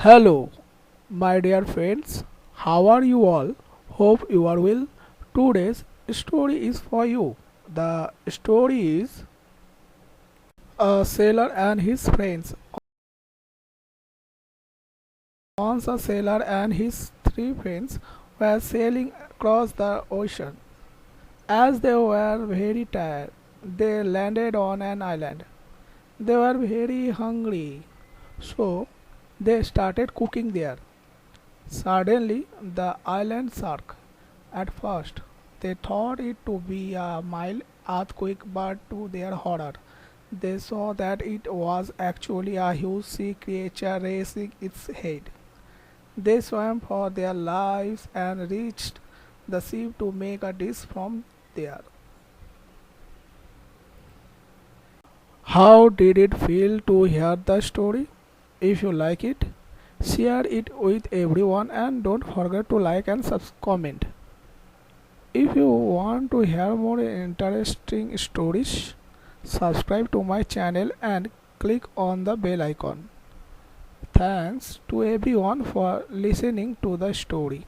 Hello, my dear friends. How are you all? Hope you are well. Today's story is for you. The story is a sailor and his friends. Once a sailor and his three friends were sailing across the ocean. As they were very tired, they landed on an island. They were very hungry, so they started cooking there. Suddenly, the island shook. At first, they thought it to be a mild earthquake, but to their horror, they saw that it was actually a huge sea creature raising its head. They swam for their lives and reached the ship to make a dish from there. How did it feel to hear the story? If you like it, share it with everyone and don't forget to like and comment. If you want to hear more interesting stories, subscribe to my channel and click on the bell icon. Thanks to everyone for listening to the story.